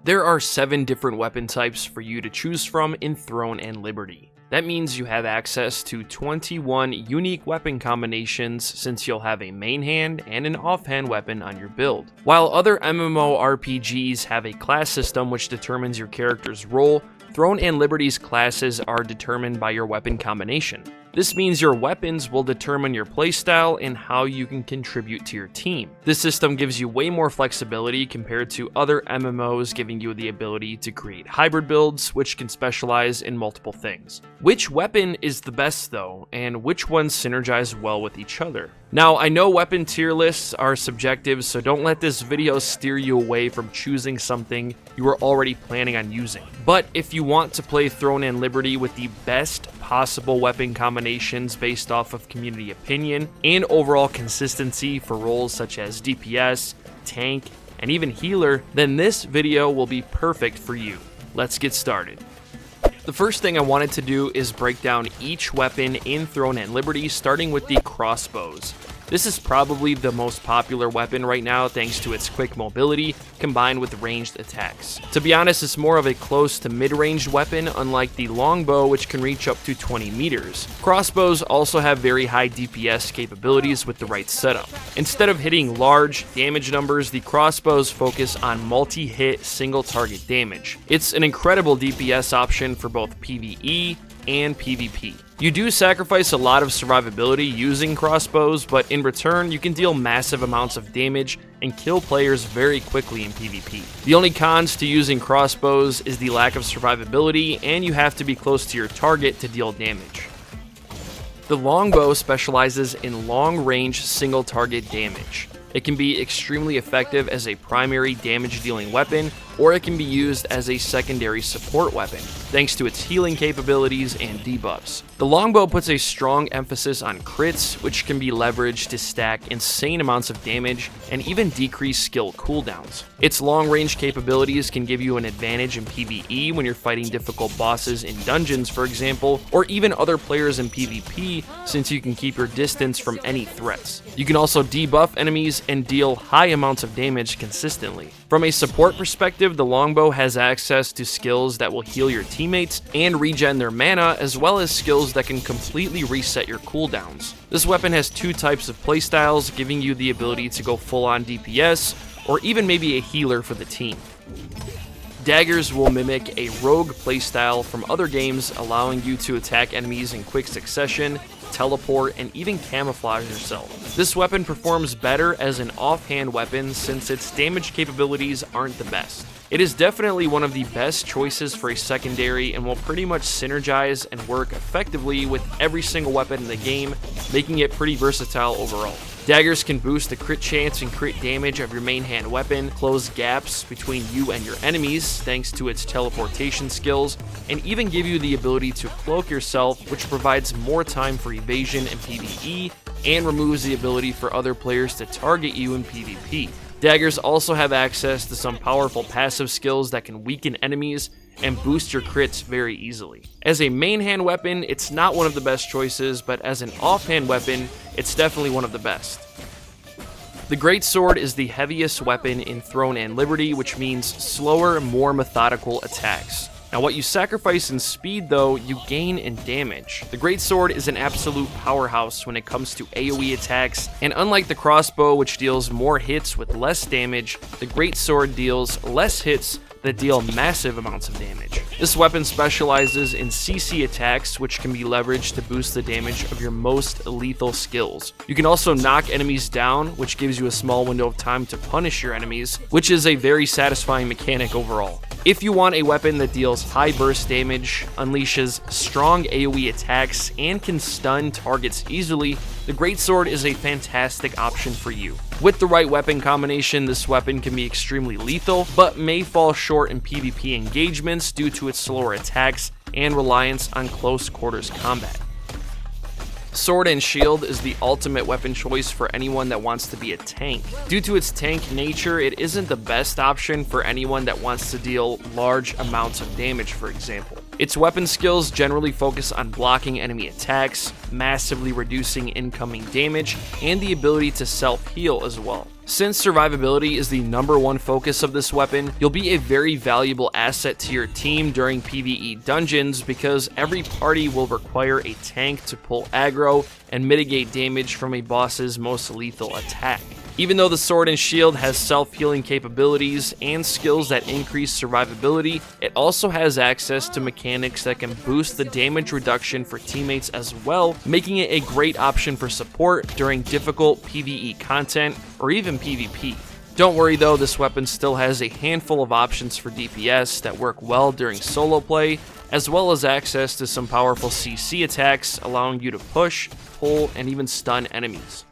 There are 7 different weapon types for you to choose from in Throne and Liberty. That means you have access to 21 unique weapon combinations, since you'll have a main hand and an offhand weapon on your build. While other MMORPGs have a class system which determines your character's role, Throne and Liberty's classes are determined by your weapon combination. This means your weapons will determine your playstyle and how you can contribute to your team. This system gives you way more flexibility compared to other MMOs, giving you the ability to create hybrid builds, which can specialize in multiple things. Which weapon is the best though, and which ones synergize well with each other? Now, I know weapon tier lists are subjective, so don't let this video steer you away from choosing something you were already planning on using. But if you want to play Throne and Liberty with the best possible weapon combinations based off of community opinion and overall consistency for roles such as DPS, tank, and even healer, then this video will be perfect for you. Let's get started. The first thing I wanted to do is break down each weapon in Throne and Liberty, starting with the Crossbows. This is probably the most popular weapon right now thanks to its quick mobility combined with ranged attacks. To be honest, it's more of a close to mid-ranged weapon, unlike the Longbow, which can reach up to 20 meters. Crossbows also have very high DPS capabilities with the right setup. Instead of hitting large damage numbers, the Crossbows focus on multi-hit single target damage. It's an incredible DPS option for both PvE and PvP. You do sacrifice a lot of survivability using Crossbows, but in return, you can deal massive amounts of damage and kill players very quickly in PvP. The only cons to using Crossbows is the lack of survivability, and you have to be close to your target to deal damage. The Longbow specializes in long-range single-target damage. It can be extremely effective as a primary damage-dealing weapon, or it can be used as a secondary support weapon, thanks to its healing capabilities and debuffs. The Longbow puts a strong emphasis on crits, which can be leveraged to stack insane amounts of damage and even decrease skill cooldowns. Its long-range capabilities can give you an advantage in PvE when you're fighting difficult bosses in dungeons, for example, or even other players in PvP, since you can keep your distance from any threats. You can also debuff enemies and deal high amounts of damage consistently. From a support perspective, the Longbow has access to skills that will heal your teammates and regen their mana, as well as skills that can completely reset your cooldowns. This weapon has 2 types of playstyles, giving you the ability to go full-on DPS, or even maybe a healer for the team. Daggers will mimic a rogue playstyle from other games, allowing you to attack enemies in quick succession, teleport, and even camouflage yourself. This weapon performs better as an offhand weapon since its damage capabilities aren't the best. It is definitely one of the best choices for a secondary and will pretty much synergize and work effectively with every single weapon in the game, making it pretty versatile overall. Daggers can boost the crit chance and crit damage of your main hand weapon, close gaps between you and your enemies thanks to its teleportation skills, and even give you the ability to cloak yourself, which provides more time for evasion in PvE and removes the ability for other players to target you in PvP. Daggers also have access to some powerful passive skills that can weaken enemies and boost your crits very easily. As a main hand weapon, it's not one of the best choices, but as an offhand weapon, it's definitely one of the best. The Greatsword is the heaviest weapon in Throne and Liberty, which means slower, more methodical attacks. Now, what you sacrifice in speed, though, you gain in damage. The Greatsword is an absolute powerhouse when it comes to AoE attacks, and unlike the Crossbow, which deals more hits with less damage, the Greatsword deals less hits that deal massive amounts of damage. This weapon specializes in CC attacks, which can be leveraged to boost the damage of your most lethal skills. You can also knock enemies down, which gives you a small window of time to punish your enemies, which is a very satisfying mechanic overall. If you want a weapon that deals high burst damage, unleashes strong AoE attacks, and can stun targets easily, the Greatsword is a fantastic option for you. With the right weapon combination, this weapon can be extremely lethal, but may fall short in PvP engagements due to its slower attacks and reliance on close quarters combat. Sword and Shield is the ultimate weapon choice for anyone that wants to be a tank. Due to its tank nature, it isn't the best option for anyone that wants to deal large amounts of damage, for example. Its weapon skills generally focus on blocking enemy attacks, massively reducing incoming damage, and the ability to self-heal as well. Since survivability is the #1 focus of this weapon, you'll be a very valuable asset to your team during PvE dungeons because every party will require a tank to pull aggro and mitigate damage from a boss's most lethal attack. Even though the sword and shield has self-healing capabilities and skills that increase survivability, it also has access to mechanics that can boost the damage reduction for teammates as well, making it a great option for support during difficult PvE content or even PvP. Don't worry though, this weapon still has a handful of options for DPS that work well during solo play, as well as access to some powerful CC attacks allowing you to push, pull, and even stun enemies.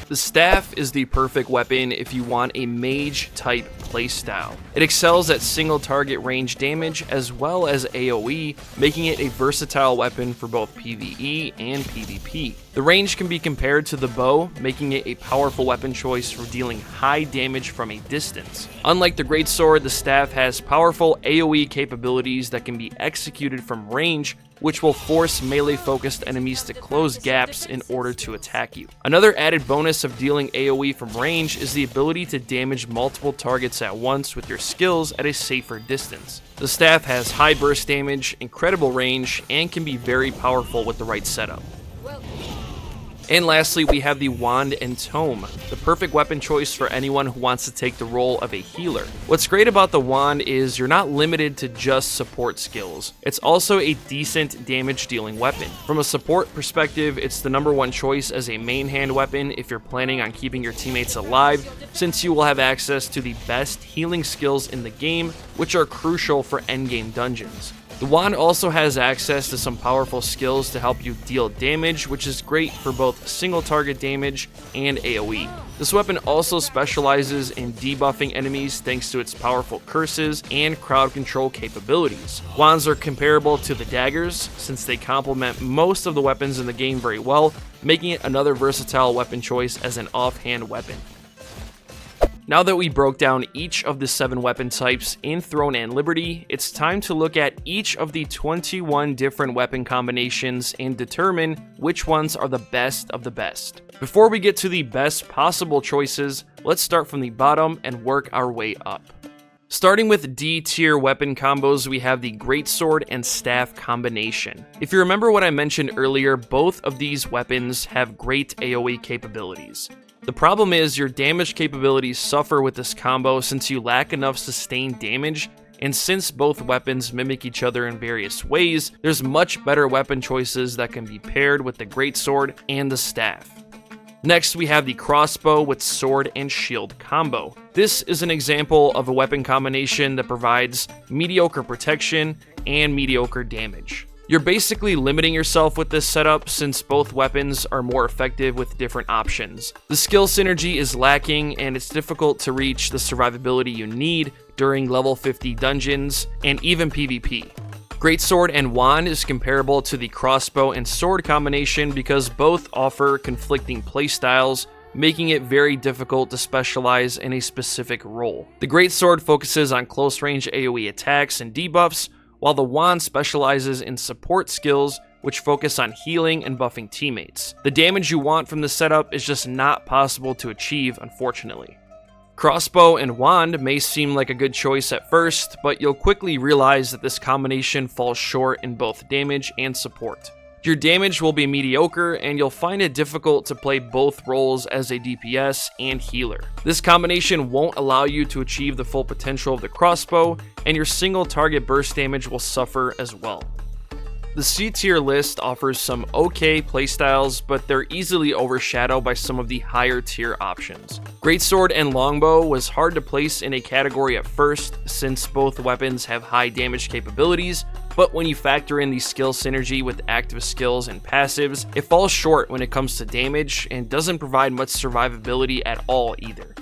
The staff is the perfect weapon if you want a mage-type playstyle. It excels at single target range damage as well as AoE, making it a versatile weapon for both PvE and PvP. The range can be compared to the bow, making it a powerful weapon choice for dealing high damage from a distance. Unlike the greatsword, the staff has powerful AoE capabilities that can be executed from range, which will force melee-focused enemies to close gaps in order to attack you. Another added bonus of dealing AoE from range is the ability to damage multiple targets at once with your skills at a safer distance. The staff has high burst damage, incredible range, and can be very powerful with the right setup. And lastly, we have the Wand and Tome, the perfect weapon choice for anyone who wants to take the role of a healer. What's great about the Wand is you're not limited to just support skills. It's also a decent damage dealing weapon. From a support perspective, it's the #1 choice as a main hand weapon if you're planning on keeping your teammates alive, since you will have access to the best healing skills in the game, which are crucial for endgame dungeons. The wand also has access to some powerful skills to help you deal damage, which is great for both single target damage and AoE. This weapon also specializes in debuffing enemies thanks to its powerful curses and crowd control capabilities. Wands are comparable to the daggers since they complement most of the weapons in the game very well, making it another versatile weapon choice as an offhand weapon. Now that we broke down each of the 7 weapon types in Throne and Liberty, it's time to look at each of the 21 different weapon combinations and determine which ones are the best of the best. Before we get to the best possible choices, let's start from the bottom and work our way up. Starting with D tier weapon combos, we have the Greatsword and Staff combination. If you remember what I mentioned earlier, both of these weapons have great AoE capabilities. The problem is your damage capabilities suffer with this combo since you lack enough sustained damage, and since both weapons mimic each other in various ways, there's much better weapon choices that can be paired with the Greatsword and the Staff. Next, we have the Crossbow with Sword and Shield combo. This is an example of a weapon combination that provides mediocre protection and mediocre damage. You're basically limiting yourself with this setup since both weapons are more effective with different options. The skill synergy is lacking and it's difficult to reach the survivability you need during level 50 dungeons and even PvP. Greatsword and Wand is comparable to the Crossbow and Sword combination because both offer conflicting playstyles, making it very difficult to specialize in a specific role. The Greatsword focuses on close range AoE attacks and debuffs, while the Wand specializes in support skills which focus on healing and buffing teammates. The damage you want from this setup is just not possible to achieve, unfortunately. Crossbow and Wand may seem like a good choice at first, but you'll quickly realize that this combination falls short in both damage and support. Your damage will be mediocre, and you'll find it difficult to play both roles as a DPS and healer. This combination won't allow you to achieve the full potential of the crossbow, and your single target burst damage will suffer as well. The C tier list offers some okay playstyles, but they're easily overshadowed by some of the higher tier options. Greatsword and Longbow was hard to place in a category at first, since both weapons have high damage capabilities, but when you factor in the skill synergy with active skills and passives, it falls short when it comes to damage and doesn't provide much survivability at all either.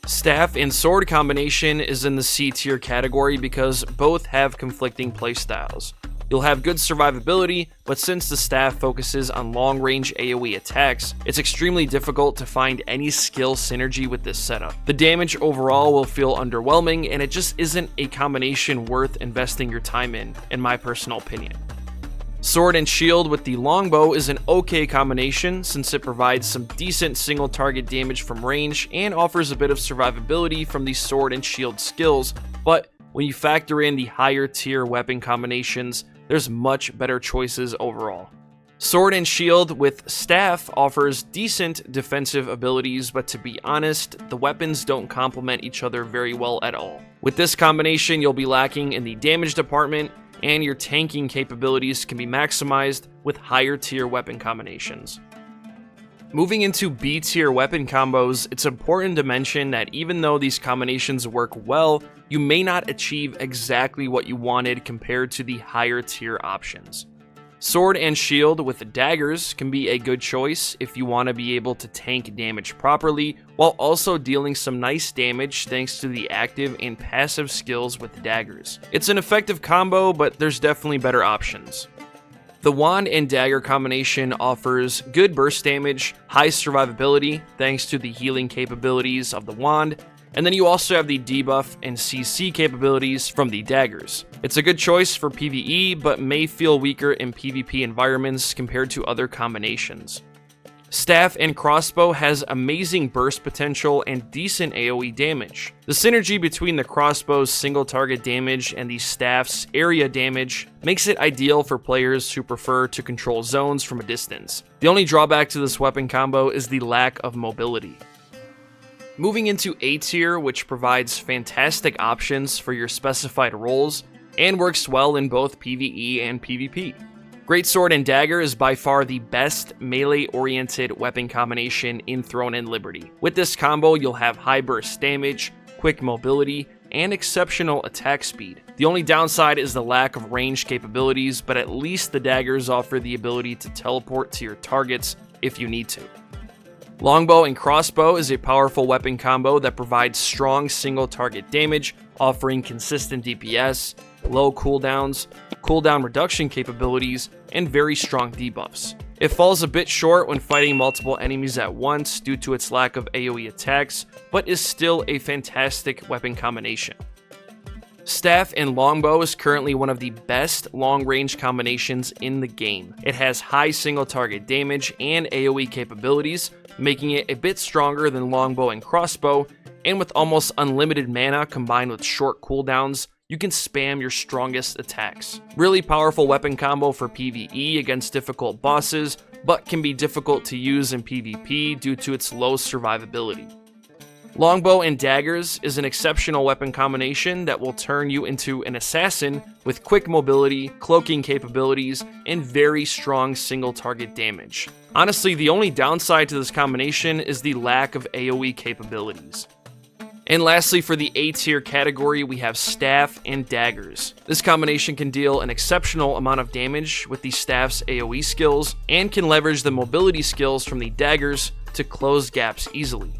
Staff and Sword combination is in the C tier category because both have conflicting playstyles. You'll have good survivability, but since the staff focuses on long-range AoE attacks, it's extremely difficult to find any skill synergy with this setup. The damage overall will feel underwhelming, and it just isn't a combination worth investing your time in my personal opinion. Sword and shield with the longbow is an okay combination since it provides some decent single target damage from range and offers a bit of survivability from the sword and shield skills, but when you factor in the higher tier weapon combinations, there's much better choices overall. Sword and shield with staff offers decent defensive abilities, but to be honest, the weapons don't complement each other very well at all. With this combination, you'll be lacking in the damage department, and your tanking capabilities can be maximized with higher tier weapon combinations. Moving into B tier weapon combos, it's important to mention that even though these combinations work well, you may not achieve exactly what you wanted compared to the higher tier options. Sword and shield with the daggers can be a good choice if you want to be able to tank damage properly, while also dealing some nice damage thanks to the active and passive skills with daggers. It's an effective combo, but there's definitely better options. The wand and dagger combination offers good burst damage, high survivability thanks to the healing capabilities of the wand, and then you also have the debuff and CC capabilities from the daggers. It's a good choice for PvE, but may feel weaker in PvP environments compared to other combinations. Staff and crossbow has amazing burst potential and decent AoE damage. The synergy between the crossbow's single target damage and the staff's area damage makes it ideal for players who prefer to control zones from a distance. The only drawback to this weapon combo is the lack of mobility. Moving into A tier, which provides fantastic options for your specified roles and works well in both PvE and PvP. Greatsword and Dagger is by far the best melee-oriented weapon combination in Throne and Liberty. With this combo, you'll have high burst damage, quick mobility, and exceptional attack speed. The only downside is the lack of range capabilities, but at least the daggers offer the ability to teleport to your targets if you need to. Longbow and crossbow is a powerful weapon combo that provides strong single target damage, offering consistent DPS, low cooldowns, cooldown reduction capabilities, and very strong debuffs. It falls a bit short when fighting multiple enemies at once due to its lack of AoE attacks, but is still a fantastic weapon combination. Staff and Longbow is currently one of the best long-range combinations in the game. It has high single target damage and AoE capabilities, making it a bit stronger than Longbow and Crossbow, and with almost unlimited mana combined with short cooldowns, you can spam your strongest attacks. Really powerful weapon combo for PvE against difficult bosses, but can be difficult to use in PvP due to its low survivability. Longbow and Daggers is an exceptional weapon combination that will turn you into an assassin with quick mobility, cloaking capabilities, and very strong single target damage. Honestly, the only downside to this combination is the lack of AoE capabilities. And lastly, for the A tier category, we have Staff and Daggers. This combination can deal an exceptional amount of damage with the Staff's AoE skills, and can leverage the mobility skills from the Daggers to close gaps easily.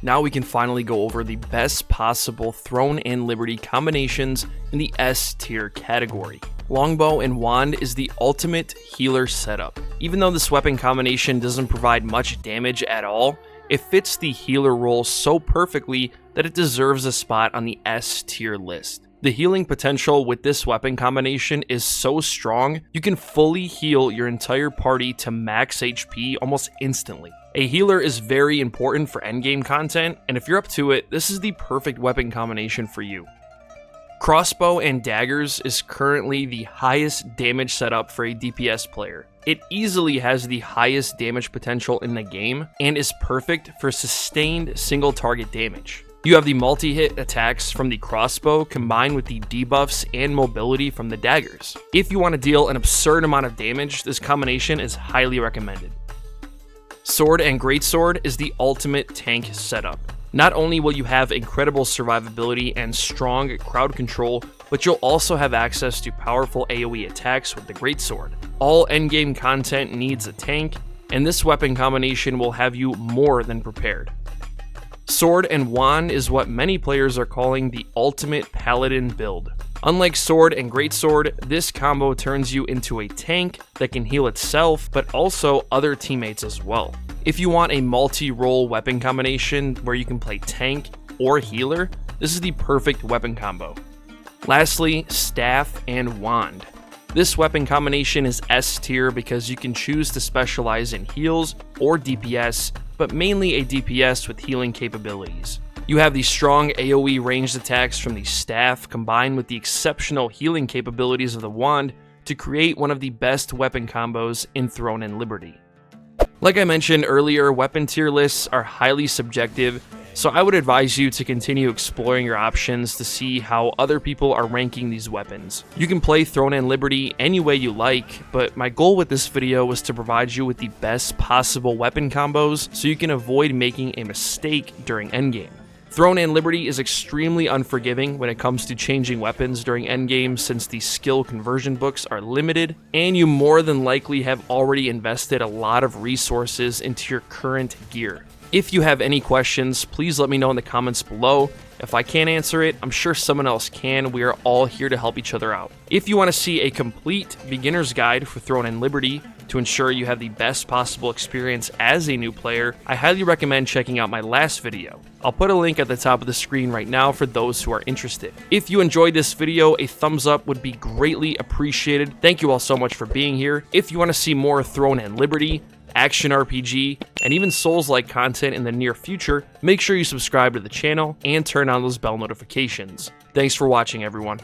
Now we can finally go over the best possible Throne and Liberty combinations in the S tier category. Longbow and Wand is the ultimate healer setup. Even though this weapon combination doesn't provide much damage at all, it fits the healer role so perfectly that it deserves a spot on the S tier list. The healing potential with this weapon combination is so strong, you can fully heal your entire party to max HP almost instantly. A healer is very important for endgame content, and if you're up to it, this is the perfect weapon combination for you. Crossbow and Daggers is currently the highest damage setup for a DPS player. It easily has the highest damage potential in the game, and is perfect for sustained single target damage. You have the multi-hit attacks from the crossbow combined with the debuffs and mobility from the daggers. If you want to deal an absurd amount of damage, this combination is highly recommended. Sword and Greatsword is the ultimate tank setup. Not only will you have incredible survivability and strong crowd control, but you'll also have access to powerful AoE attacks with the Greatsword. All endgame content needs a tank, and this weapon combination will have you more than prepared. Sword and Wand is what many players are calling the ultimate paladin build. Unlike Sword and Greatsword, this combo turns you into a tank that can heal itself, but also other teammates as well. If you want a multi-role weapon combination where you can play tank or healer, this is the perfect weapon combo. Lastly, Staff and Wand. This weapon combination is S tier because you can choose to specialize in heals or DPS, but mainly a DPS with healing capabilities. You have the strong AoE ranged attacks from the staff combined with the exceptional healing capabilities of the wand to create one of the best weapon combos in Throne and Liberty. Like I mentioned earlier, weapon tier lists are highly subjective, so I would advise you to continue exploring your options to see how other people are ranking these weapons. You can play Throne and Liberty any way you like, but my goal with this video was to provide you with the best possible weapon combos so you can avoid making a mistake during endgame. Throne and Liberty is extremely unforgiving when it comes to changing weapons during endgame since the skill conversion books are limited, and you more than likely have already invested a lot of resources into your current gear. If you have any questions, please let me know in the comments below. If I can't answer it, I'm sure someone else can. We are all here to help each other out. If you want to see a complete beginner's guide for Throne and Liberty to ensure you have the best possible experience as a new player, I highly recommend checking out my last video. I'll put a link at the top of the screen right now for those who are interested. If you enjoyed this video, a thumbs up would be greatly appreciated. Thank you all so much for being here. If you want to see more Throne and Liberty, action RPG, and even Souls-like content in the near future, make sure you subscribe to the channel and turn on those bell notifications. Thanks for watching, everyone.